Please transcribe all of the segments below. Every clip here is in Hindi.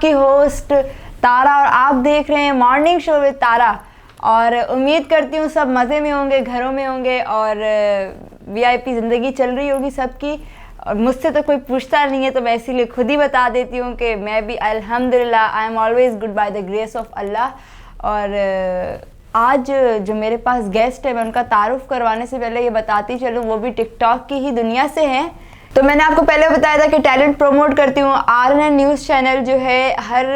आपकी होस्ट तारा और आप देख रहे हैं मॉर्निंग शो विद तारा। और उम्मीद करती हूँ सब मज़े में होंगे, घरों में होंगे और वीआईपी ज़िंदगी चल रही होगी सबकी। और मुझसे तो कोई पूछता नहीं है तो मैं इसीलिए खुद ही बता देती हूँ कि मैं भी अल्हम्दुलिल्लाह I am always good by the grace of Allah. और आज जो मेरे पास गेस्ट है मैं उनका तारुफ करवाने से पहले ये बताती चलूँ वो भी टिकटॉक की ही दुनिया से हैं। तो मैंने आपको पहले बताया था कि टैलेंट प्रमोट करती हूँ। आरएनएन न्यूज़ चैनल जो है हर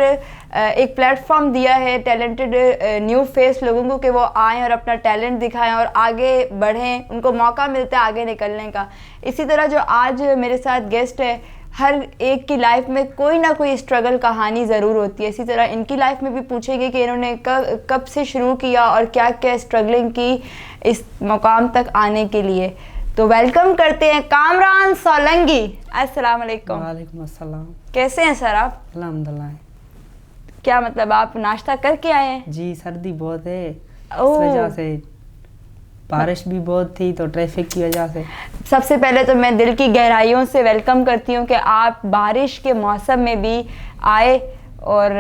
एक प्लेटफॉर्म दिया है टैलेंटेड न्यू फेस लोगों को कि वो आएँ और अपना टैलेंट दिखाएं और आगे बढ़ें, उनको मौका मिलता है आगे निकलने का। इसी तरह जो आज मेरे साथ गेस्ट है हर एक की लाइफ में कोई ना कोई स्ट्रगल कहानी ज़रूर होती है। इसी तरह इनकी लाइफ में भी पूछेगी कि इन्होंने कब से शुरू किया और क्या क्या स्ट्रगलिंग की इस मुकाम तक आने के लिए। तो वेलकम करते हैं कामरान सोलंकी। अस्सलाम वालेकुम। वालेकुम अस्सलाम। कैसे हैं सर आप? अल्हम्दुलिल्लाह। क्या मतलब आप नाश्ता करके आए हैं? जी सर्दी बहुत है इस वजह से, बारिश भी बहुत थी तो ट्रैफिक की वजह से। सबसे पहले तो मैं दिल की गहराइयों से वेलकम करती हूँ कि आप बारिश के मौसम में भी आए और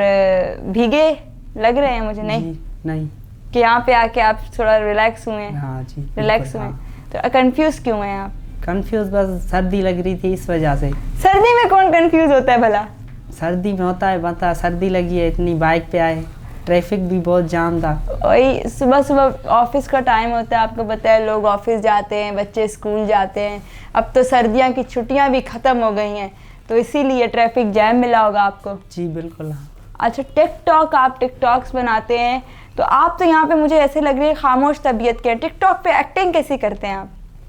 भीगे लग रहे हैं मुझे। नहीं नहीं कि यहाँ पे आके आप थोड़ा रिलैक्स हुए हैं? हाँ जी रिलैक्स हुए। तो कंफ्यूज क्यों हैं आप? कंफ्यूज बस सर्दी लग रही थी इस वजह से। सर्दी में कौन कंफ्यूज होता है भला? सर्दी में होता है, बता सर्दी लगी है इतनी, बाइक पे आए, ट्रैफिक भी बहुत जाम था। वही सुबह सुबह ऑफिस का टाइम होता है, आपको पता है लोग ऑफिस जाते हैं, बच्चे स्कूल जाते हैं। अब तो सर्दियों की छुट्टियां भी ख़त्म हो गई हैं तो इसीलिए ट्रैफिक जैम मिला होगा आपको। जी बिल्कुल। अच्छा टिकटॉक, आप टिकटॉक्स बनाते हैं तो आप तो यहाँ पे मुझे ऐसे लग रही है खामोश तबीयत के। टिकटॉक पे एक्टिंग कैसी करते हैं आप?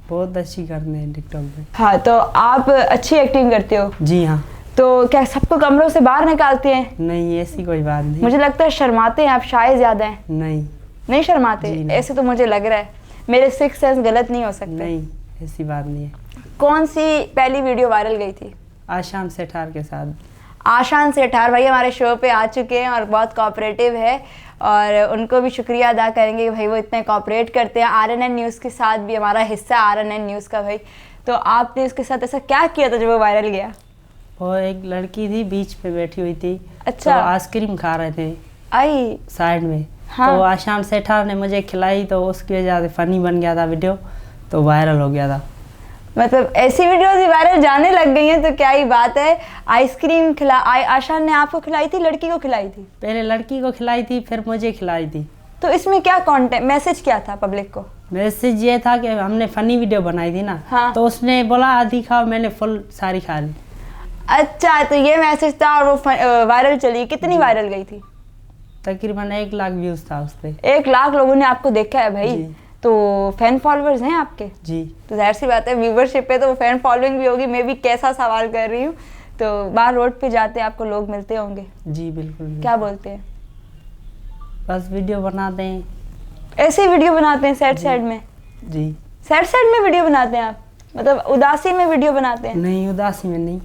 बहुत अच्छी करते हैं टिकटॉक पे। हाँ तो आप अच्छी एक्टिंग करते हो? जी हाँ। तो क्या सबको कमरों से बाहर निकालते हैं? नहीं ऐसी कोई बात नहीं। मुझे लगता है शर्माते हैं आप, शायद ज़्यादा हैं। नहीं शर्माते? ऐसे तो मुझे लग रहा है, मेरे सिक्स सेंस गलत नहीं हो सकते। नहीं ऐसी बात नहीं है। कौन सी पहली वीडियो वायरल गई थी? आशान सेठार के साथ। आशान सेठार भाई हमारे शो पे आ चुके हैं और बहुत कोऑपरेटिव है और उनको भी शुक्रिया अदा करेंगे कि भाई वो इतने कोऑपरेट करते हैं। आरएनएन न्यूज़ के साथ भी हमारा हिस्सा आरएनएन न्यूज़ का भाई। तो आपने उसके साथ ऐसा क्या किया था जब वो वायरल गया? वो एक लड़की थी बीच पे बैठी हुई थी। अच्छा। तो आइसक्रीम खा रहे थे आई साइड में। हाँ। तो आशान सेठार ने मुझे खिलाई तो उसकी वजह से फनी बन गया था वीडियो, तो वायरल हो गया था। मतलब ऐसी वीडियोस भी वायरल जाने लग गई हैं तो क्या ही बात है। आइसक्रीम आशान ने आपको खिलाई थी, लड़की को खिलाई थी? पहले लड़की को खिलाई थी फिर मुझे खिलाई थी। तो इसमें क्या कंटेंट मैसेज क्या था पब्लिक को? मैसेज ये था कि हमने फनी वीडियो बनाई थी ना। हाँ। तो उसने बोला आधी खाओ, मैंने फुल सारी खा ली। अच्छा तो ये मैसेज था और वो वायरल चली। कितनी वायरल गई थी? तकरीबन 1 लाख व्यूज था उस पर। 1 लाख लोगों ने आपको देखा है भाई। तो फैन फॉलोअर्स हैं आपके? जी। तो जाहिर सी बात है व्यूवरशिप है तो वो फैन फॉलोइंग भी होगी। मैं भी कैसा सवाल कर रही हूँ। तो बाहर रोड पे जाते हैं आपको लोग मिलते होंगे? जी बिल्कुल। क्या बोलते हैं? बस वीडियो बनाते हैं। ऐसे वीडियो बनाते हैं सैड सैड में? जी। सैड में वीडियो बनाते हैं आप? मतलब उदासी में वीडियो बनाते हैं? नहीं उदासी में नहीं।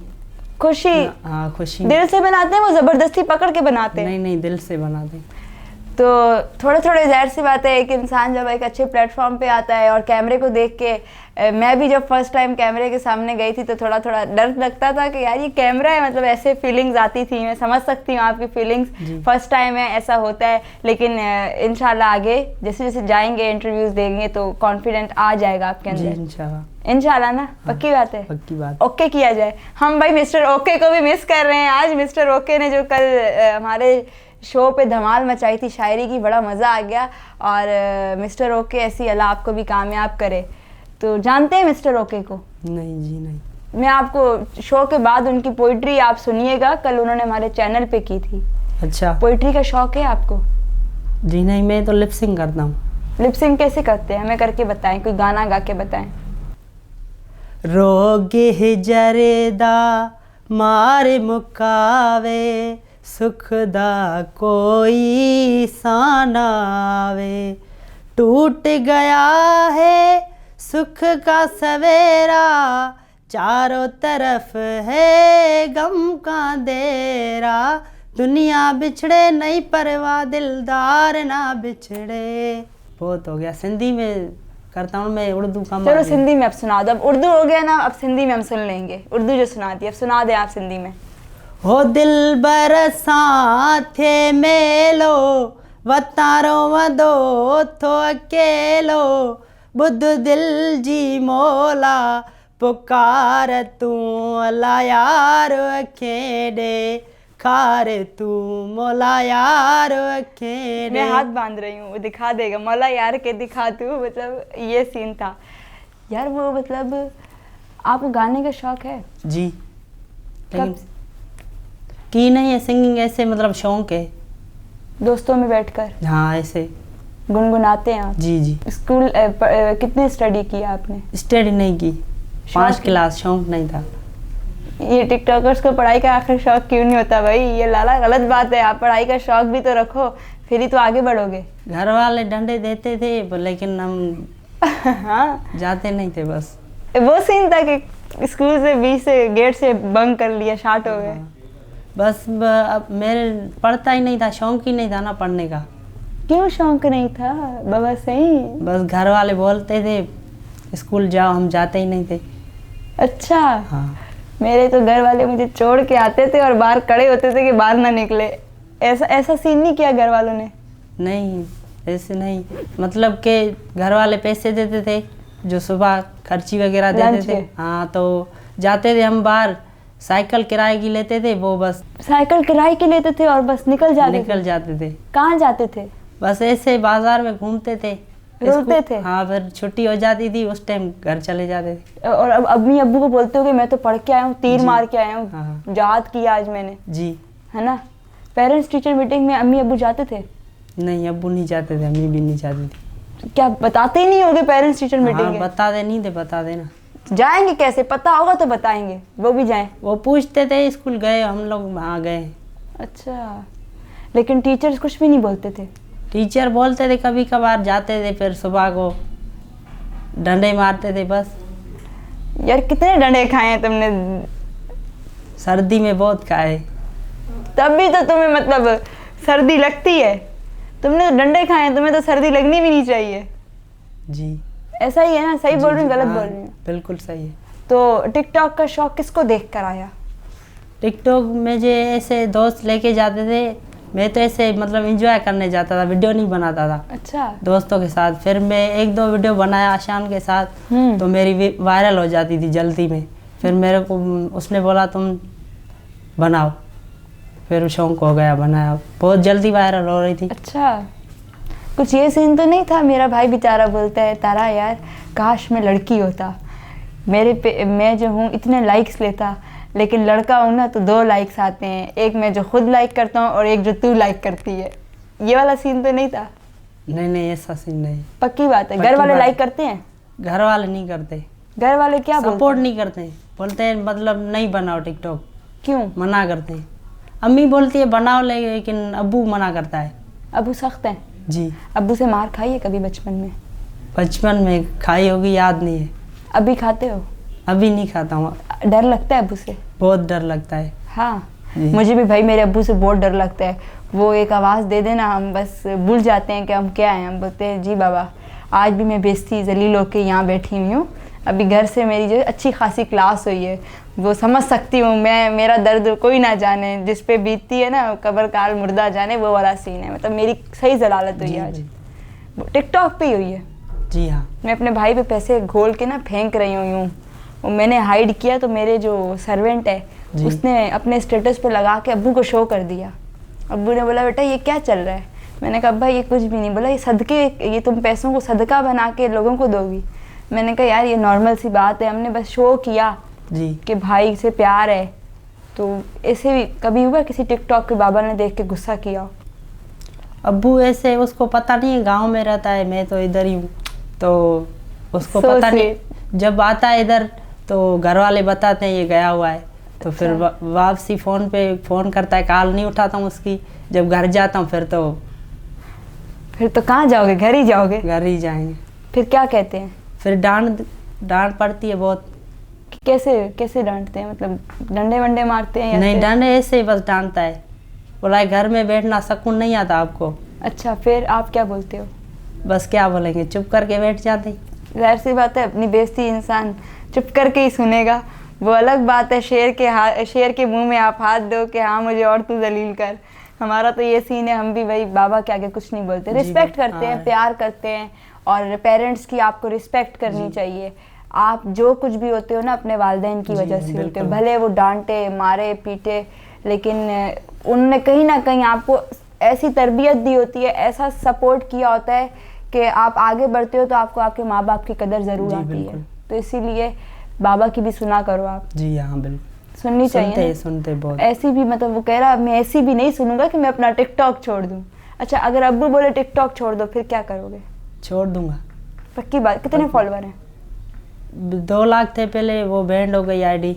खुशी? हाँ खुशी। दिल से बनाते हैं? वो जबरदस्ती पकड़ के बनाते हैं? नहीं दिल से बनाते हैं। तो थोड़े थोड़े जाहिर सी बात है एक इंसान जब एक अच्छे प्लेटफॉर्म पे आता है और कैमरे को देख के मैं भी जब फर्स्ट टाइम कैमरे के सामने गई थी तो थोड़ा थोड़ा डर लगता था कि यार ये कैमरा है। मतलब ऐसे फीलिंग्स आती थी। मैं समझ सकती हूँ आपकी फीलिंग्स। फर्स्ट टाइम है ऐसा होता है लेकिन इंशाल्लाह आगे जैसे जैसे जाएंगे इंटरव्यूज देंगे तो कॉन्फिडेंट आ जाएगा आपके अंदर। इंशाल्लाह ना? पक्की बात है? पक्की बात। ओके किया जाए। हम भाई मिस्टर ओके को भी मिस कर रहे हैं। आज मिस्टर ओके ने जो कल हमारे शो पे धमाल मचाई थी शायरी की, बड़ा मज़ा आ गया। और मिस्टर ओके ऐसी अल्लाह आपको भी कामयाब करे। तो जानते हैं मिस्टर ओके को? नहीं जी नहीं। मैं आपको शो के बाद उनकी पोइट्री आप सुनिएगा, कल उन्होंने हमारे चैनल पे की थी। अच्छा। पोइट्री का शौक है आपको? जी नहीं, मैं तो लिपसिंग करता हूँ। लिपसिंग कैसे करते हैं? हमें करके बताएं, कोई गाना गा के बताएं। रोगे जरेदा मारे मुकावे, सुखदा कोई सानावे, टूट गया है सुख का सवेरा, चारों तरफ है गम का अंधेरा, दुनिया बिछड़े नहीं परवाह दिलदार ना बिछड़े। बहुत हो गया। सिंधी में करता हूँ मैं, उर्दू का। चलो सिंधी में अब सुना दो। अब उर्दू हो गया ना, अब सिंधी में हम सुन लेंगे। उर्दू जो सुना दी अब सुना दे आप सिंधी में। हो दिल बरसाथे मेलो वतारो वदो थो अकेलो बुध दिल जी मोला पुकार तू अला यार खेडे खार तू मोला यार खेडे। मैं हाथ बांध रही हूँ, वो दिखा देगा मौला यार के दिखा तू, मतलब ये सीन था यार। वो मतलब आपको गाने का शौक है? जी, लेकिन की नहीं है सिंगिंग, ऐसे मतलब शौक है। दोस्तों में बैठकर? हाँ, ऐसे गुनगुनाते हैं आप? जी जी। स्कूल कितनी स्टडी की आपने? स्टडी नहीं की, 5 क्लास, शौक नहीं था। ये टिकटॉकर्स को पढ़ाई का आखिर शौक क्यों नहीं होता भाई? ये लाला गलत बात है, आप पढ़ाई का शौक भी तो रखो, फिर ही तो आगे बढ़ोगे। घर वाले डंडे देते थे लेकिन हम हाँ, जाते नहीं थे। बस वो सीन था कि स्कूल से बीच से गेट से बंक कर लिया, शार्ट हो गए। बस अब मेरे पढ़ता ही नहीं था, शौक ही नहीं था ना पढ़ने का। क्यों शौक नहीं था बाबा? सही, बस घर वाले बोलते थे स्कूल जाओ, हम जाते ही नहीं थे। अच्छा। हाँ, मेरे तो घर वाले मुझे छोड़ के आते थे और बाहर खड़े होते थे कि बाहर ना निकले। ऐसा सीन नहीं किया घर वालों ने? नहीं, ऐसे नहीं, मतलब के घर वाले पैसे देते थे जो सुबह खर्ची वगैरह देते थे। हाँ, तो जाते थे हम बाहर, साइकिल किराए की लेते थे, वो बस साइकिल किराए की लेते थे और बस निकल जाते थे। कहाँ जाते थे? बस ऐसे बाजार में घूमते थे, रोते थे? हाँ, फिर छुट्टी हो जाती थी उस टाइम घर चले जाते थे। और अब अम्मी अब्बू को बोलते हो कि मैं तो पढ़ के आया हूँ, तीर मार के आया हूँ, हाँ। याद किया आज मैंने, जी, है ना? पेरेंट्स टीचर मीटिंग में अम्मी अब्बू जाते थे? नहीं, अब्बू नहीं जाते थे, अम्मी भी नहीं जाती थी। क्या बताते ही नहीं होगे पेरेंट्स टीचर मीटिंग हाँ, में? बताते नहीं थे, बता देना। जाएंगे कैसे? पता होगा तो बताएंगे, वो भी जाएं। वो पूछते थे स्कूल गए, हम लोग वहाँ गए। अच्छा, लेकिन टीचर्स कुछ भी नहीं बोलते थे? टीचर बोलते थे, कभी कभार जाते थे, फिर सुबह को डंडे मारते थे बस। यार कितने डंडे खाए हैं तुमने? सर्दी में बहुत खाए। तब भी तो तुम्हें मतलब सर्दी लगती है, तुमने तो डंडे खाए हैं, तुम्हें तो सर्दी लगनी भी नहीं चाहिए। जी, ऐसा ही है ना? सही बोल रही हूँ, गलत हाँ, बोल रही हूँ? बिल्कुल सही है। तो टिकटॉक का शौक किसको देख कर आया? टिकटॉक में जो ऐसे दोस्त लेके जाते थे, मैं तो ऐसे मतलब एंजॉय करने जाता था, वीडियो नहीं बनाता था। अच्छा। दोस्तों के साथ फिर मैं 1-2 वीडियो बनाया आशान के साथ, तो मेरी वायरल हो जाती थी जल्दी में। फिर मेरे को उसने बोला तुम बनाओ, फिर शौक हो गया, बनाया, बहुत जल्दी वायरल हो रही थी। अच्छा, कुछ ये सीन तो नहीं था? मेरा भाई बेचारा बोलता है, तारा यार काश मैं लड़की होता, मेरे पे मैं जो हूँ इतने लाइक्स लेता, लेकिन लड़का हूँ ना तो 2 लाइक्स आते हैं, एक मैं जो खुद लाइक करता हूँ और एक जो तू लाइक करती है। ये वाला सीन तो नहीं था? नहीं, ऐसा सीन नहीं। पक्की बात है। घर वाले लाइक करते हैं? घर वाले नहीं करते। घर वाले क्या सपोर्ट नहीं करते, बोलते हैं मतलब नहीं बनाओ टिकटॉक। क्यों? मना करते हैं। अम्मी बोलती है बनाओ, लेकिन अब्बू मना करता है। अब्बू सख्त हैं? जी। अब्बू से मार खाई है कभी बचपन में? बचपन में खाई होगी, याद नहीं है। अभी खाते हो? अभी नहीं खाता हूँ। डर लगता है अब्बू से? बहुत डर लगता है। हाँ, मुझे भी भाई मेरे अब्बू से बहुत डर लगता है। वो एक आवाज़ दे देना, हम बस भूल जाते हैं कि हम क्या हैं। हम बोलते हैं जी बाबा, आज भी मैं बेइज्जती जलील होकर यहाँ बैठी हुई हूँ। अभी घर से मेरी जो अच्छी खासी क्लास हुई है, वो समझ सकती हूँ मैं, मेरा दर्द कोई ना जाने, जिस पे बीतती है ना कब्र काल मुर्दा जाने, वो वाला सीन है। मतलब मेरी सही जलालत हुई है आज, टिकटॉक पे ही हुई है। जी हाँ। मैं अपने भाई पे पैसे घोल के ना फेंक रही हूँ यूँ, वो मैंने हाइड किया, तो मेरे जो सर्वेंट है उसने अपने स्टेटस पे लगा के अब्बू को शो कर दिया। अब्बू ने बोला बेटा ये क्या चल रहा है? मैंने कहा भाई ये कुछ भी नहीं। बोला ये सदके, ये तुम पैसों को सदका बना के लोगों को दोगी? मैंने कहा यार ये नॉर्मल सी बात है, हमने बस शो किया जी कि भाई से प्यार है। तो ऐसे भी कभी हुआ किसी टिकटॉक के बाबा ने देख के गुस्सा किया? अब्बू ऐसे उसको पता नहीं है, गांव में रहता है, मैं तो इधर ही हूँ, तो उसको पता नहीं। जब आता है इधर तो घर वाले बताते हैं ये गया हुआ है, तो फिर वापसी फ़ोन पे फ़ोन करता है, कॉल नहीं उठाता हूँ उसकी। जब घर जाता हूँ फिर तो कहाँ जाओगे? घर ही जाओगे? घर ही जाएंगे। फिर क्या कहते हैं? फिर डांट पड़ती है बहुत। कैसे डांटते हैं? मतलब डंडे वंडे मारते हैं या नहीं, डंडे ऐसे ही बस डांटता है, बोला घर में बैठना सुकून नहीं आता आपको। अच्छा, फिर आप क्या बोलते हो? बस क्या बोलेंगे, चुप करके बैठ जाते। जाहिर सी बात है, अपनी बेइज्जती इंसान चुप करके ही सुनेगा। वो अलग बात है, शेर के मुंह में आप हाथ दो कि हाँ मुझे और तू जलील कर। हमारा तो ये सीन है, हम भी भाई बाबा के आगे कुछ नहीं बोलते, रिस्पेक्ट करते हैं, प्यार करते हैं, और पेरेंट्स की आपको रिस्पेक्ट करनी चाहिए। आप जो कुछ भी होते हो ना अपने वालिदैन की वजह से होते हो, भले वो डांटे मारे पीटे, लेकिन उनने कहीं ना कहीं आपको ऐसी तरबियत दी होती है, ऐसा सपोर्ट किया होता है कि आप आगे बढ़ते हो तो आपको आपके माँ बाप की कदर ज़रूर आती है। तो इसीलिए बाबा की भी सुना करो आप। जी हाँ बिल्कुल, सुननी चाहिए। सुनते बहुत। ऐसी भी मतलब वो कह रहा मैं ऐसी भी नहीं सुनूंगा कि मैं अपना टिकटॉक छोड़ दूँ। अच्छा, अगर अब्बू बोले टिकटॉक छोड़ दो फिर क्या करोगे? छोड़ दूंगा, पक्की बात। कितने फॉलोवर हैं? 2 लाख थे पहले, वो बैंड हो गई आईडी।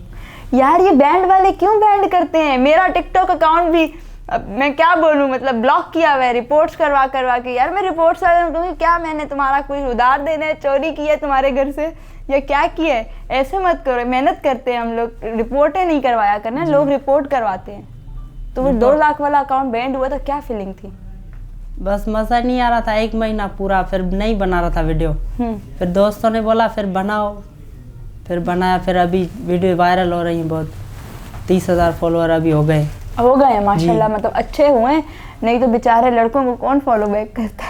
यार ये बैंड वाले क्यों बैंड करते हैं? मेरा टिकटॉक अकाउंट भी मैं क्या बोलूँ, मतलब ब्लॉक किया हुआ है रिपोर्ट्स करवा के। यार मैं रिपोर्ट्स वाले कहूँगी क्या मैंने तुम्हारा कोई उधार देना है, चोरी की है तुम्हारे घर से, या क्या किया है? ऐसे मत करो, मेहनत करते हैं हम लोग, रिपोर्टें नहीं करवाया करना, लोग रिपोर्ट करवाते हैं। तो वो 2 लाख वाला अकाउंट बैंड हुआ तो क्या फीलिंग थी? बस मज़ा नहीं आ रहा था 1 महीना पूरा, फिर नहीं बना रहा था वीडियो। फिर दोस्तों ने बोला फिर बनाओ, फिर बनाया, फिर अभी वीडियो वायरल हो रही है बहुत, 30,000 फॉलोअर अभी हो गए माशाल्लाह। मतलब अच्छे हुए, नहीं तो बेचारे लड़कों को कौन फॉलो बैक करता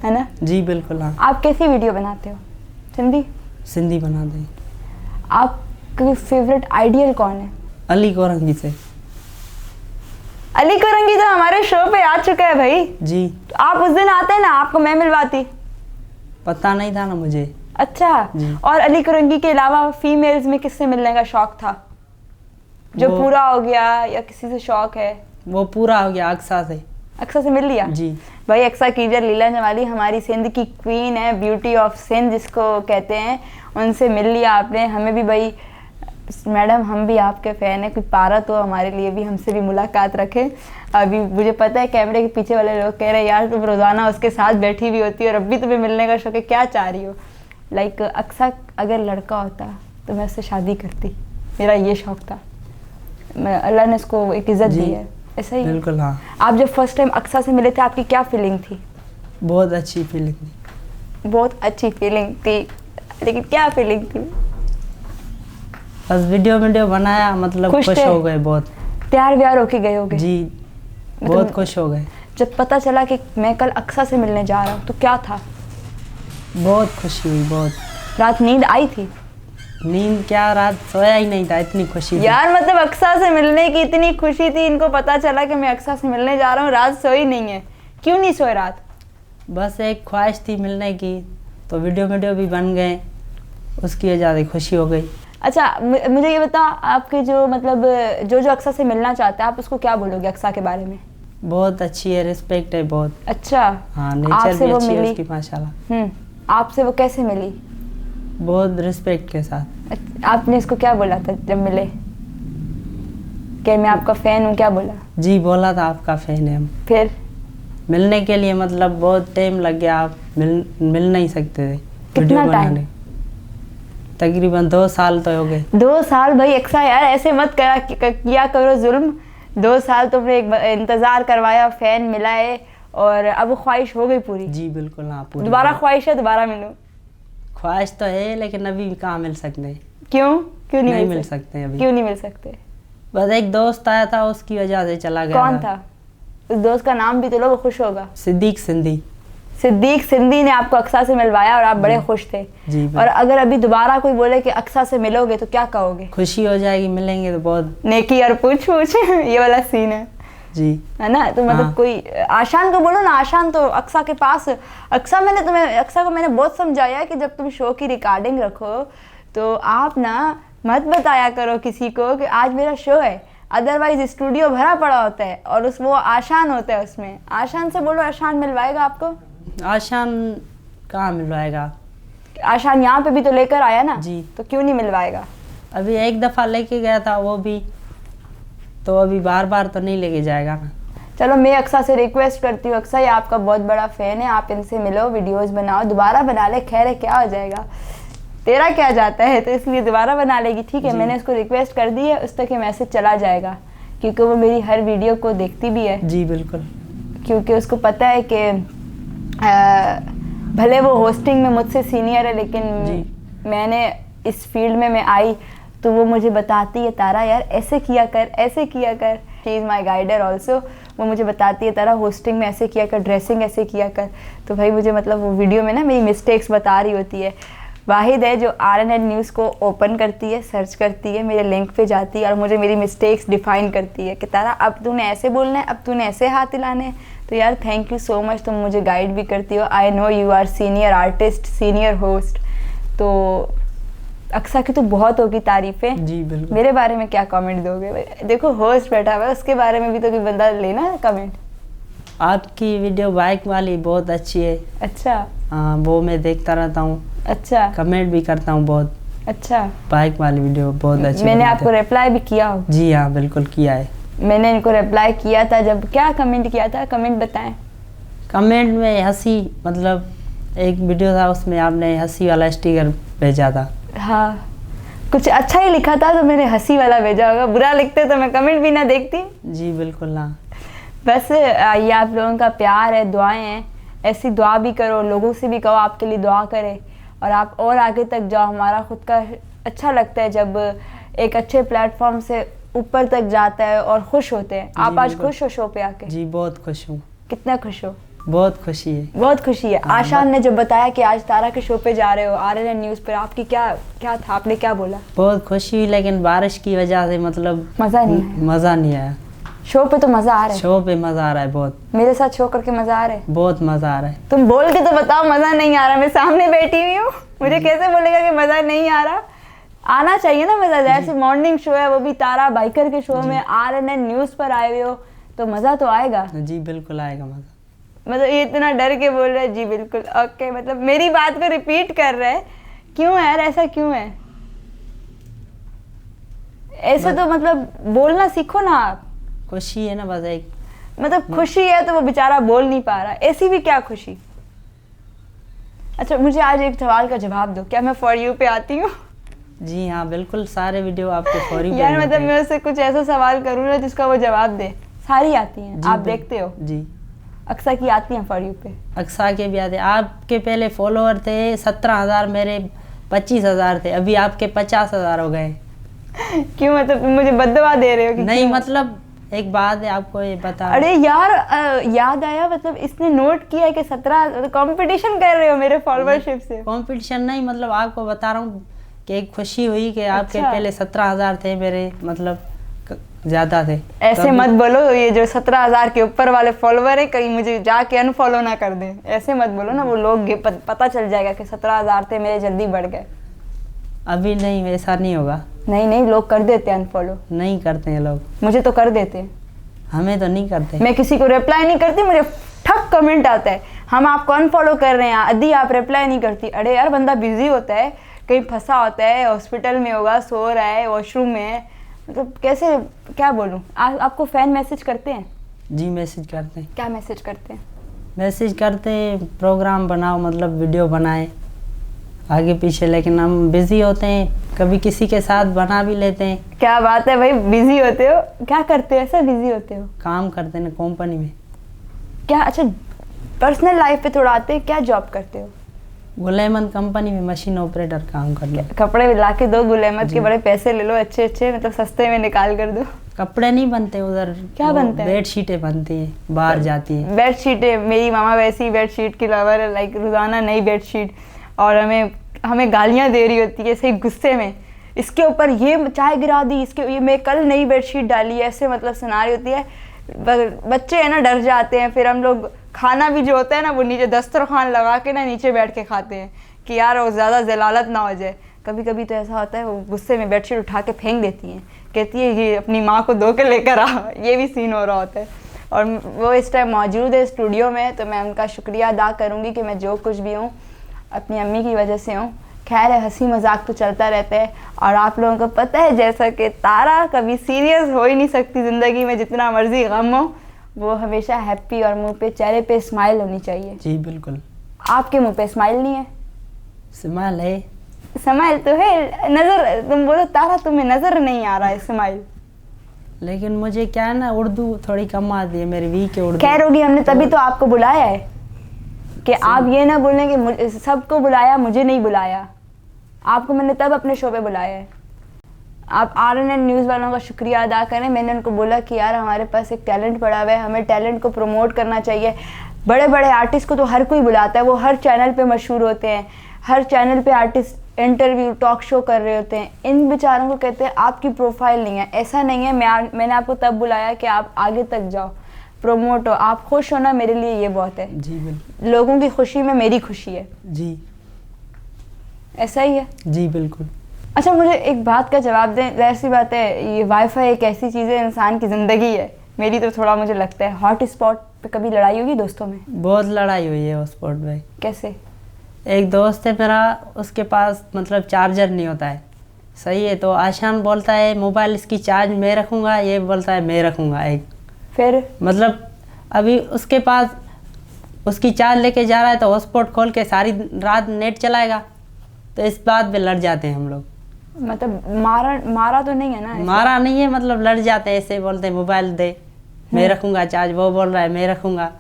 है ना? जी बिल्कुल। हाँ। आप कैसी वीडियो बनाते हो? सिंधी बना दें। आपकी फेवरेट आइडियल कौन है? अली कोरंगी से। अली कोरंगी तो हमारे शो पे आ चुका है भाई। जी। तो आप उस दिन आते ना, आपको मैं मिलवाती। पता नहीं था ना मुझे। अच्छा। और अली कोरंगी के अलावा फीमेल्स में किससे मिलने का शौक था? जो पूरा हो गया या किसी से शौक है? वो पूरा हो गया, अक्सा से। अक्सा से मिल लिया? जी भाई। अक्सा कीजर लीला जमाली हमारी सिंध की क्वीन है, ब्यूटी ऑफ सिंध जिसको कहते हैं, उनसे मिल लिया आपने। हमें भी भाई मैडम, हम भी आपके फ़ैन हैं, कोई पारा तो हमारे लिए भी, हमसे भी मुलाकात रखें। अभी मुझे पता है कैमरे के पीछे वाले लोग कह रहे हैं यार तुम रोज़ाना उसके साथ बैठी हुई होती है और अब भी तुम्हें मिलने का शौक है, क्या चाह रही हो? लाइक अक्सा अगर लड़का होता तो मैं उससे शादी करती, मेरा ये शौक था। अल्लाह ने उसको एक इज़्ज़त दी है, ऐसा ही। बिल्कुल। हाँ। आप जब फर्स्ट टाइम अक्सा से मिले थे आपकी क्या फीलिंग थी? बहुत अच्छी फीलिंग थी। बहुत अच्छी फीलिंग थी, लेकिन क्या फीलिंग थी? बस वीडियो बनाया, मतलब खुश हो गए, बहुत प्यार व्यार होके गए होगे। जी बहुत खुश हो गए। जब पता चला कि मैं कल अक्सा से मिलने जा रहा हूँ तो क्या था? बहुत खुशी हुई, बहुत। रात नींद आई थी? नींद क्या, रात सोया ही नहीं था, इतनी खुशी यार मतलब अक्सा से मिलने की इतनी खुशी थी, इनको पता चला कि मैं अक्सा से मिलने जा रहा हूँ, रात सोई नहीं है। क्यों नहीं सोए रात? बस एक ख्वाहिश थी मिलने की, तो वीडियो भी बन गए, उसकी वजह से खुशी हो गई। अच्छा मुझे ये बता, आपके जो मतलब जो अक्सा से मिलना चाहता है आप उसको क्या बोलोगे अक्सा के बारे में? बहुत अच्छी है, रिस्पेक्ट है बहुत। अच्छा। हाँ, नेचर भी अच्छी है उसकी माशाल्लाह। आपसे वो कैसे मिली? बहुत रिस्पेक्ट के साथ। आपने इसको क्या बोला था जब मिले? कि मैं आपका फैन हूँ, क्या बोला? जी बोला था आपका फैन है हम। फिर मिलने के लिए मतलब बहुत टाइम लग गया, आप मिल नहीं सकते थे। कितना टाइम? तकरीबन 2 साल तो हो गए। 2 साल भाई अक्सा, यार ऐसे मत किया करो जुल्म। 2 साल तुमने इंतजार करवाया, फैन मिला है और अब ख्वाहिश हो गई पूरी। जी बिल्कुल। हाँ पूरी। दोबारा ख्वाहिश है दोबारा मिलूं? ख्वाहिश तो है लेकिन अभी कहाँ मिल सकते? क्यों नहीं मिल सकते अभी? क्यों नहीं मिल सकते? बस एक दोस्त आया था, उसकी वजह से चला गया। कौन था उस दोस्त का? नाम भी तो लो, खुश होगा। सिद्दीक सिंधी। सिद्दीक सिंधी ने आपको अक्सा से मिलवाया और आप बड़े खुश थे। जी। और अगर अभी दोबारा कोई बोले कि अक्सा से मिलोगे तो क्या कहोगे? खुशी हो जाएगी, मिलेंगे तो बहुत। नेकी और पूछ ये वाला सीन है जी, है ना? तो मतलब कोई आशान को बोलो ना, आशान तो अक्सा के पास। अक्सा को मैंने बहुत समझाया कि जब तुम शो की रिकॉर्डिंग रखो तो आप ना मत बताया करो किसी को कि आज मेरा शो है, अदरवाइज स्टूडियो भरा पड़ा होता है और वो आशान होता है उसमें। आशान से बोलो, आशान मिलवाएगा आपको। आशान कहाँ मिलवाएगा? आशान यहाँ पे भी तो लेकर आया ना जी, तो क्यों नहीं मिलवाएगा? अभी एक दफ़ा लेके गया था वो भी, तो अभी बार बार तो नहीं लेके जाएगा ना। चलो मैं अक्सा से रिक्वेस्ट करती हूँ, अक्सा ये आपका बहुत बड़ा फ़ैन है, आप इनसे मिलो, वीडियोस बनाओ, दोबारा बना ले। खैर है, क्या हो जाएगा, तेरा क्या जाता है, तो इसलिए दोबारा बना लेगी। ठीक है, मैंने उसको रिक्वेस्ट कर दी है, उस तक ये मैसेज चला जाएगा क्योंकि वो मेरी हर वीडियो को देखती भी है। जी बिल्कुल। क्योंकि उसको पता है कि भले वो होस्टिंग में मुझसे सीनियर है लेकिन मैंने इस फील्ड में मैं आई तो वो मुझे बताती है तारा यार ऐसे किया कर, ऐसे किया कर। She is my guider also. वो मुझे बताती है तारा होस्टिंग में ऐसे किया कर, ड्रेसिंग ऐसे किया कर। तो भाई मुझे मतलब वो वीडियो में ना मेरी मिस्टेक्स बता रही होती है। वाहिद है जो RNN न्यूज़ को ओपन करती है, सर्च करती है, मेरे लिंक पे जाती है और मुझे मेरी मिस्टेक्स डिफाइन करती है कि तारा अब तूने ऐसे बोलना है, अब तूने ऐसे हाथ हिलाने हैं। तो यार थैंक यू सो मच, तुम मुझे गाइड भी करती हो। I know you are senior artist, senior host. तो अक्सा की तो बहुत होगी तारीफें। जी बिल्कुल। मेरे बारे में क्या कमेंट दोगे? देखो होस्ट बैठा हुआ है, उसके बारे में भी तो कोई बंदा लेना कमेंट। आपकी वीडियो बाइक वाली बहुत अच्छी है। अच्छा। हाँ, वो मैं देखता रहता हूँ। अच्छा। कमेंट भी करता हूँ बहुत। अच्छा। बाइक वाली वीडियो बहुत अच्छी। मैंने आपको रिप्लाई भी किया हो? जी हाँ बिल्कुल किया है। मैंने इनको रिप्लाई किया था जब, क्या कमेंट किया था? कमेंट बताएं। कमेंट में हंसी, मतलब एक वीडियो था उसमें आपने हंसी वाला स्टिकर भेजा था। हाँ, कुछ अच्छा ही लिखा था तो मैंने हंसी वाला भेजा होगा। बुरा लिखते तो मैं कमेंट भी ना देखती। जी बिल्कुल ना। बस ये आप लोगों का प्यार है, दुआएं हैं। ऐसी दुआ भी करो, लोगों से भी कहो आपके लिए दुआ करें और आप और आगे तक जाओ। हमारा खुद का अच्छा लगता है जब एक अच्छे प्लेटफॉर्म से ऊपर तक जाता है और खुश होते हैं। आप आज खुश हो शो पे आके? जी बहुत खुश हूँ। कितना खुश हो? बहुत खुशी है। बहुत खुशी है। आशान ने जब बताया कि आज तारा के शो पे जा रहे हो RNN न्यूज़ पर, आपकी क्या था? आपने क्या बोला? बहुत खुशी हुई, लेकिन बारिश की वजह से मतलब मज़ा नहीं आया। शो पे तो मज़ा आ रहा है। शो पे मज़ा आ रहा है बहुत। मेरे साथ शो करके मज़ा आ रहा है? बहुत मज़ा आ रहा है। तुम बोल के तो बताओ मज़ा नहीं आ रहा। मैं सामने बैठी हुई हूँ, मुझे कैसे बोलेगा कि मज़ा नहीं आ रहा? आना चाहिए ना मज़ा। जैसे मॉर्निंग शो है, वो भी तारा बाइकर के शो में RNN न्यूज़ पर आए हुए हो, तो मज़ा तो आएगा। जी बिल्कुल आएगा मज़ा। मतलब ये इतना डर के बोल रहे हैं। जी बिल्कुल ओके, मतलब मेरी बात को रिपीट कर रहे हैं। क्यों है यार, ऐसा क्यों है? ऐसे तो मतलब बोलना सीखो ना आप। खुशी है ना बस एक, मतलब खुशी है तो वो बेचारा बोल नहीं पा रहा, ऐसी भी क्या खुशी? अच्छा मुझे आज एक सवाल का जवाब दो, क्या मैं फॉर यू पे आती हूँ? जी हाँ बिल्कुल, सारे वीडियो आपके फॉर यू पे यार मतलब मैं उससे कुछ ऐसा सवाल करूँ ना जिसका वो जवाब दे। सारी आती हैं, आप देखते हो? जी। अक्सा की आती हैं फॉर यू पे? अक्सा के भी आते। आपके पहले फॉलोअर थे 17,000, मेरे 25,000 थे, अभी आपके 50,000 हो गए। क्यों, मतलब तुम मुझे बददुआ दे रहे हो कि नहीं? मतलब एक बात है आपको ये बता। अरे यार याद आया, मतलब इसने नोट किया है कि 17 कंपटीशन कर रहे हो मेरे फॉलोअरशिप से। कंपटीशन नहीं, मतलब आपको बता रहा हूँ कि एक खुशी हुई कि आपके अच्छा। पहले 17,000 थे, मेरे मतलब ज्यादा थे। ऐसे मत बोलो, ये जो 17,000 के ऊपर वाले फॉलोअर है कहीं मुझे जाके अनफॉलो ना कर दें। ऐसे मत बोलो ना, वो लोग पता चल जाएगा कि 17,000 थे, मेरे जल्दी बढ़ गए। अभी नहीं, ऐसा नहीं होगा। नहीं लोग कर देते हैं अनफॉलो। नहीं करते हैं लोग। मुझे तो कर देते हैं। हमें तो नहीं करते। मैं किसी को रिप्लाई नहीं करती, मुझे ठक कमेंट आता है, हम आपको अनफॉलो कर रहे हैं, अदी आप रिप्लाई नहीं करती। अरे यार बंदा बिजी होता है, कहीं फंसा होता है, हॉस्पिटल में होगा, सो रहा है, वॉशरूम में है, मतलब कैसे क्या बोलूँ। आपको फैन मैसेज करते हैं? जी मैसेज करते हैं। क्या मैसेज करते हैं? मैसेज करते हैं प्रोग्राम बनाओ, मतलब वीडियो बनाए आगे पीछे, लेकिन हम बिजी होते हैं, कभी किसी के साथ बना भी लेते हैं। क्या बात है भाई, बिजी होते हो? क्या करते हो ऐसा बिजी होते हो? काम करते हैं ना कंपनी में। क्या? अच्छा पर्सनल लाइफ पे थोड़ा आते हैं, क्या जॉब करते हो? गुलेमन कंपनी में मशीन ऑपरेटर काम कर लो। कपड़े ला के दो गुलेमत के, बड़े पैसे ले लो अच्छे अच्छे, मतलब सस्ते में निकाल कर दो। कपड़े नहीं बनते उधर। क्या बनते हैं? बेडशीटें बनती हैं, बाहर जाती हैं। बेडशीटें? मेरी मामा वैसी ही बेडशीट की लवर है, लाइक रोजाना नई बेडशीट, और हमें गालियां दे रही होती है सही गुस्से में, इसके ऊपर ये चाय गिरा दी, इसके ये मैं कल नई बेडशीट डाली है, ऐसे मतलब सुना रही होती है। बच्चे है ना डर जाते हैं, फिर हम लोग खाना भी जो होता है ना वो नीचे दस्तरखान लगा के ना नीचे बैठ के खाते हैं कि यार वो ज़्यादा जलालत ना हो जाए। कभी कभी तो ऐसा होता है वो गुस्से में बेडशीट उठा के फेंक देती हैं, कहती है ये अपनी माँ को धो के लेकर आ, ये भी सीन हो रहा होता है। और वो इस टाइम मौजूद है स्टूडियो में, तो मैं उनका शुक्रिया अदा करूँगी कि मैं जो कुछ भी हूँ अपनी अम्मी की वजह से हूँ। खैर है, हंसी मजाक तो चलता रहता है, और आप लोगों को पता है जैसा कि तारा कभी सीरियस हो ही नहीं सकती ज़िंदगी में, जितना मर्जी गम हो, वो हमेशा हैप्पी और मुंह पे चेहरे पे स्माइल होनी चाहिए। जी बिल्कुल। आपके मुंह पे स्माइल नहीं है? स्माइल है। स्माइल तो है, नज़र, तुम बोलो तारा तुम्हें नज़र नहीं आ रहा है स्माइल। लेकिन मुझे क्या है ना, उर्दू थोड़ी कम आती है, मेरी वीक है उर्दू। खैर होगी, हमने तभी तो आपको बुलाया है कि आप ये ना बोलें कि सबको बुलाया मुझे नहीं बुलाया। आपको मैंने तब अपने शो पे बुलाया है। आप RNN न्यूज़ वालों का शुक्रिया अदा करें। मैंने उनको बोला कि यार हमारे पास एक टैलेंट पड़ा हुआ है, हमें टैलेंट को प्रमोट करना चाहिए। बड़े बड़े आर्टिस्ट को तो हर कोई बुलाता है, वो हर चैनल पे मशहूर होते हैं, हर चैनल पे आर्टिस्ट इंटरव्यू टॉक शो कर रहे होते हैं। इन बेचारों को कहते हैं आपकी प्रोफाइल नहीं है। ऐसा नहीं है, मैंने आपको तब बुलाया कि आप आगे तक जाओ, प्रमोट हो, आप खुश हो ना, मेरे लिए ये बहुत है। जी बिल्कुल। लोगों की खुशी में मेरी खुशी है। जी ऐसा ही है। जी बिल्कुल। अच्छा, मुझे एक बात का जवाब दें। जाहिर सी बात है, ये वाईफाई एक ऐसी चीज़ है, इंसान की ज़िंदगी है। मेरी तो थोड़ा मुझे लगता है हॉट स्पॉट पे कभी लड़ाई होगी दोस्तों में? बहुत लड़ाई हुई है उस स्पॉट पे। कैसे? एक दोस्त है मेरा, उसके पास मतलब चार्जर नहीं होता है, सही है, तो आशान बोलता है मोबाइल इसकी चार्ज मैं रखूँगा, ये बोलता है मैं रखूँगा। एक फिर मतलब अभी उसके पास उसकी चार्ज लेके जा रहा है तो हॉटस्पॉट खोल के सारी रात नेट चलाएगा, तो इस बात पे लड़ जाते हैं हम लोग। मतलब मारा तो नहीं है ना? मारा नहीं है, मतलब लड़ जाते हैं, ऐसे बोलते हैं मोबाइल दे मैं रखूँगा चार्ज, वो बोल रहा है मैं रखूँगा।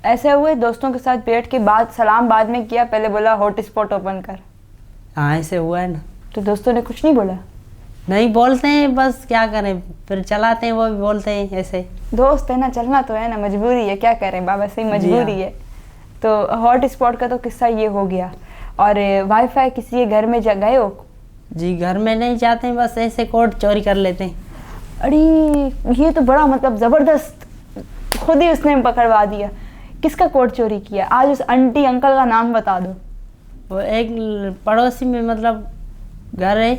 ऐसे हुए दोस्तों के साथ बैठ के बात सलाम बाद में किया, पहले बोला हॉट स्पॉट ओपन कर? हाँ ऐसे हुआ है ना। तो दोस्तों ने कुछ नहीं बोला? नहीं बोलते हैं, बस क्या करें, फिर चलाते हैं, वो भी बोलते हैं ऐसे। दोस्त है ना, चलना तो है ना, मजबूरी है, क्या करें बाबा, सही मजबूरी है। तो हॉट स्पॉट का तो किस्सा ये हो गया। और वाईफाई किसी के घर में गए हो? जी घर में नहीं जाते हैं, बस ऐसे कोड चोरी कर लेते हैं। अरे ये तो बड़ा मतलब ज़बरदस्त, खुद ही उसने पकड़वा दिया। किसका कोड चोरी किया? आज उस आंटी अंकल का नाम बता दो। वो एक पड़ोसी में मतलब घर है,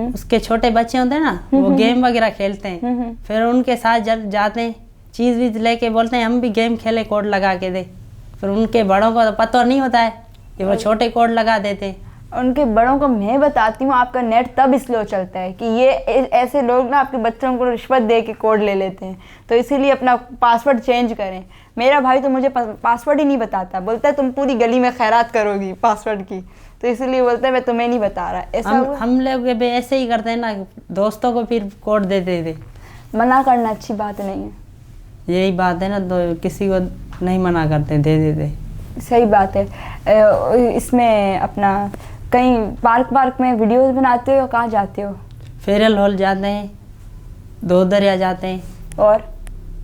उसके छोटे बच्चे होते हैं ना, वो गेम वगैरह खेलते हैं, फिर उनके साथ जब जाते हैं चीज़ वीज लेके बोलते हैं हम भी गेम खेले, कोड लगा के दे। फिर उनके बड़ों को तो पता नहीं होता है कि वो छोटे कोड लगा देते हैं। उनके बड़ों को मैं बताती हूँ, आपका नेट तब स्लो चलता है कि ये ऐसे लोग ना आपके बच्चों को रिश्वत दे के कोड ले लेते हैं, तो इसीलिए अपना पासवर्ड चेंज करें। मेरा भाई तो मुझे पासवर्ड ही नहीं बताता, बोलता है तुम पूरी गली में खैरात करोगी पासवर्ड की, तो इसीलिए बोलता है मैं तुम्हें नहीं बता रहा। ऐसा हम लोग भी ऐसे ही करते हैं ना, दोस्तों को फिर कोड दे देते। मना करना अच्छी बात नहीं है, यही बात है ना, तो किसी को नहीं मना करते, दे देते। सही बात है। इसमें अपना कहीं पार्क में वीडियोस बनाते हो, कहाँ जाते हो? फेरल हॉल जाते हैं, दो दरिया जाते हैं, और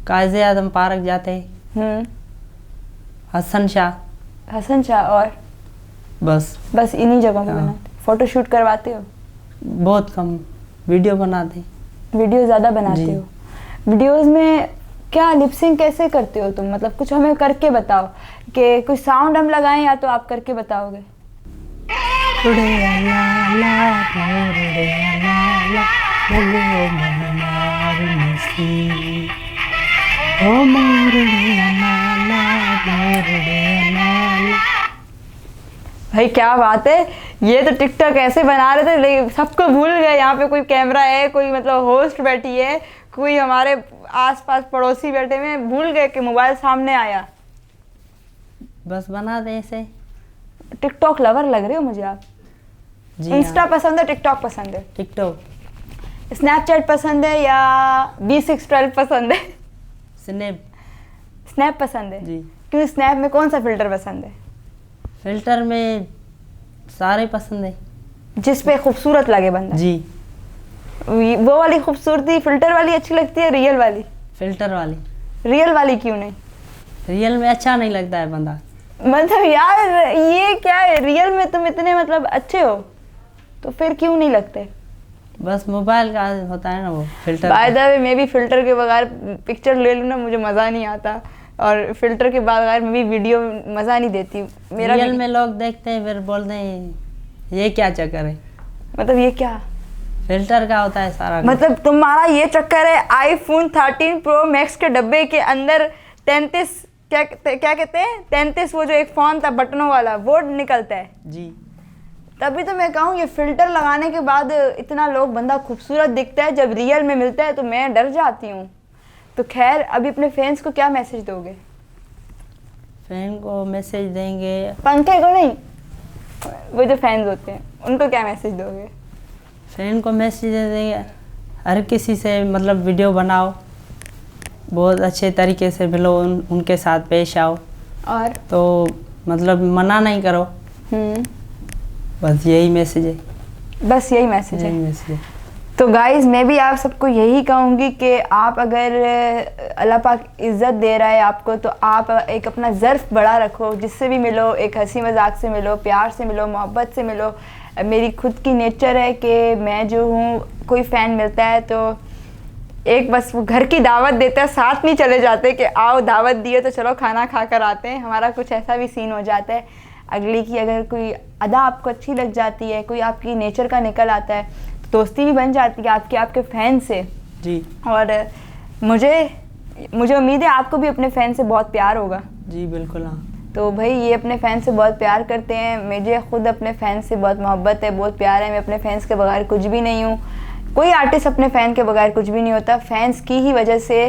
कायज़े आज़म पार्क जाते हैं, हसन शाह, और बस इन्हीं जगहों पे बनाते? फोटो शूट करवाते हो? बहुत कम, वीडियो बनाते हैं। वीडियो ज़्यादा बनाते हो? वीडियोस में क्या लिपसिंग कैसे करते हो तुम? मतलब कुछ हमें करके बताओ, कि कुछ साउंड हम लगाएं या तो आप करके बताओगे? भाई क्या बात है, ये तो टिकटॉक ऐसे बना रहे थे लेकिन सबको भूल गए। यहाँ पे कोई कैमरा है, कोई मतलब होस्ट बैठी है, कोई हमारे आसपास पड़ोसी बैठे हुए, भूल गए कि मोबाइल सामने आया। बस बना दे ऐसे। टिकटॉक लवर लग रहे हो मुझे आप। इंस्टा पसंद है, टिकटॉक पसंद है? टिकटॉक। स्नैपचैट पसंद है या B612 पसंद है? स्नैप पसंद है जी। क्यों? स्नैप में कौन सा फिल्टर पसंद है? फिल्टर में सारे पसंद है, जिस पे खूबसूरत लगे बंदा जी। वो वाली खूबसूरती फिल्टर वाली अच्छी लगती है, रियल वाली? फिल्टर वाली। रियल वाली क्यों नहीं? रियल में अच्छा नहीं लगता है बंदा। मतलब यार ये क्या है, रियल में तुम इतने मतलब अच्छे हो तो फिर क्यों नहीं लगते? बस मोबाइल का होता है ना वो फिल्टर। बाय द वे मैं भी फिल्टर के बगैर पिक्चर ले लूँ ना, मुझे मज़ा नहीं आता, और फिल्टर के बगैर मैं भी वीडियो मज़ा नहीं देती। मेरा रियल में लोग देखते हैं फिर बोलते हैं ये क्या चक्कर है। मतलब ये क्या फिल्टर का होता है सारा। मतलब तुम्हारा ये चक्कर है iPhone 13 Pro Max के डब्बे के अंदर 33 क्या कहते हैं 33 वो जो एक फ़ोन था बटनों वाला वो निकलता है जी। तभी तो मैं कहूँ ये फिल्टर लगाने के बाद इतना लोग बंदा खूबसूरत दिखता है, जब रियल में मिलता है तो मैं डर जाती हूँ। तो खैर अभी अपने फैंस को क्या मैसेज दोगे? फैन को मैसेज देंगे, पंखे को नहीं, वो जो फैंस होते हैं उनको क्या मैसेज दोगे? फैन को मैसेज दे देंगे हर किसी से मतलब वीडियो बनाओ, बहुत अच्छे तरीके से मिलो, उनके साथ पेश आओ, और तो मतलब मना नहीं करो। बस यही मैसेज है। बस यही मैसेज है। तो गाइज़ मैं भी आप सबको यही कहूँगी कि आप अगर अल्लाह पाक इज़्ज़त दे रहा है आपको, तो आप एक अपना ज़र्फ़ बड़ा रखो, जिससे भी मिलो, एक हंसी मजाक से मिलो, प्यार से मिलो, मोहब्बत से मिलो। मेरी खुद की नेचर है कि मैं जो हूँ, कोई फ़ैन मिलता है तो एक बस वो घर की दावत देता है, साथ नहीं चले जाते कि आओ दावत दिए तो चलो खाना खा कर आते हैं। हमारा कुछ ऐसा भी सीन हो जाता है। अगली की अगर कोई अदा आपको अच्छी लग जाती है, कोई आपकी नेचर का निकल आता है, तो दोस्ती भी बन जाती है आपके फ़ैन से जी। और मुझे उम्मीद है आपको भी अपने फ़ैन से बहुत प्यार होगा। जी बिल्कुल। हाँ। तो भाई ये अपने फ़ैन से बहुत प्यार करते हैं। मुझे खुद अपने फ़ैन से बहुत मोहब्बत है, बहुत प्यार है। मैं अपने फ़ैन्स के बगैर कुछ भी नहीं हूँ। कोई आर्टिस्ट अपने फ़ैन के बगैर कुछ भी नहीं होता। फ़ैन्स की ही वजह से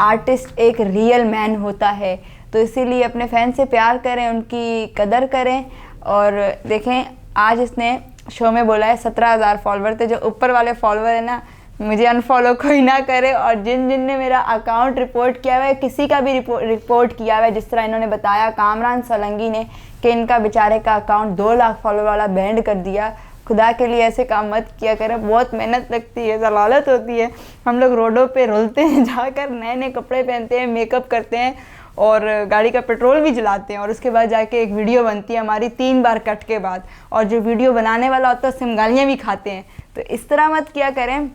आर्टिस्ट एक रियल मैन होता है। तो इसीलिए अपने फ़ैन से प्यार करें, उनकी कदर करें। और देखें, आज इसने शो में बोला है 17,000 फॉलोवर थे। जो ऊपर वाले फॉलोवर है ना, मुझे अनफॉलो कोई ना करे। और जिन ने मेरा अकाउंट रिपोर्ट किया हुआ है, किसी का भी रिपोर्ट किया हुआ है, जिस तरह इन्होंने बताया कामरान सोलंकी ने कि इनका बेचारे का अकाउंट 2 लाख फॉलोवर वाला बैंड कर दिया। खुदा के लिए ऐसे काम मत किया करें, बहुत मेहनत लगती है, ज़लालत होती है। हम लोग रोडों पे रुलते हैं जाकर, नए नए कपड़े पहनते हैं, मेकअप करते हैं और गाड़ी का पेट्रोल भी जलाते हैं, और उसके बाद जाके एक वीडियो बनती है हमारी 3 बार कट के बाद, और जो वीडियो बनाने वाला होता है उससे हम गालियाँ भी खाते हैं। तो इस तरह मत किया करें,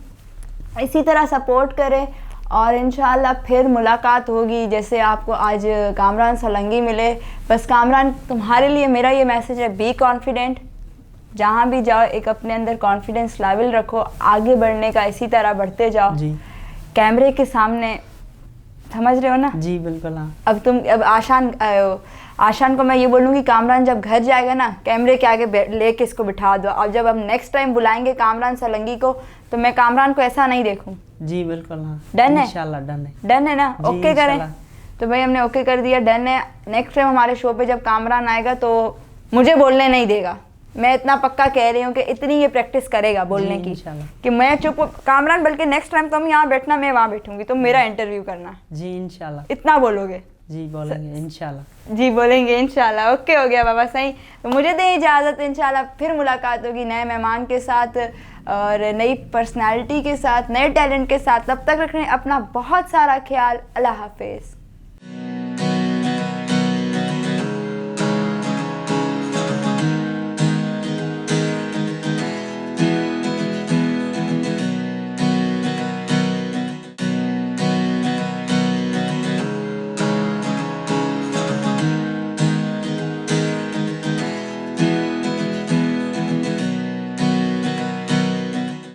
इसी तरह सपोर्ट करें और इंशाल्लाह फिर मुलाकात होगी। जैसे आपको आज कामरान सोलंकी मिले, बस कामरान तुम्हारे लिए मेरा ये मैसेज है, बी कॉन्फिडेंट। जहाँ भी जाओ एक अपने अंदर कॉन्फिडेंस लेवल रखो, आगे बढ़ने का इसी तरह बढ़ते जाओ जी। कैमरे के सामने, समझ रहे हो ना? जी बिल्कुल। हाँ। अब आशान को मैं ये बोलूँगी, कामरान जब घर जाएगा ना, कैमरे के आगे लेके इसको बिठा दो। अब जब हम नेक्स्ट टाइम बुलाएंगे कामरान सोलंकी को, तो मैं कामरान को ऐसा नहीं देखूँ। जी बिल्कुल। हाँ। डन है? इंशाल्लाह डन है। डन है ना? ओके करें। तो भाई हमने ओके कर दिया, डन है। नेक्स्ट टाइम हमारे शो पे जब कामरान आएगा तो मुझे बोलने नहीं देगा। मैं इतना पक्का कह रही हूँ कि इतनी ये प्रैक्टिस करेगा बोलने की कि मैं चुप। कामरान बल्कि नेक्स्ट टाइम तुम यहाँ बैठना, मैं वहाँ बैठूंगी, तुम मेरा इंटरव्यू करना। जी इंशाल्लाह। इतना बोलोगे? जी बोलेंगे इंशाल्लाह। जी बोलेंगे इंशाल्लाह। ओके हो गया बाबा, सही। तो मुझे दें इजाज़त, इंशाल्लाह फिर मुलाकात होगी नए मेहमान के साथ और नई पर्सनालिटी के साथ, नए टैलेंट के साथ। तब तक रखें अपना बहुत सारा ख्याल। अल्लाह हाफिज़।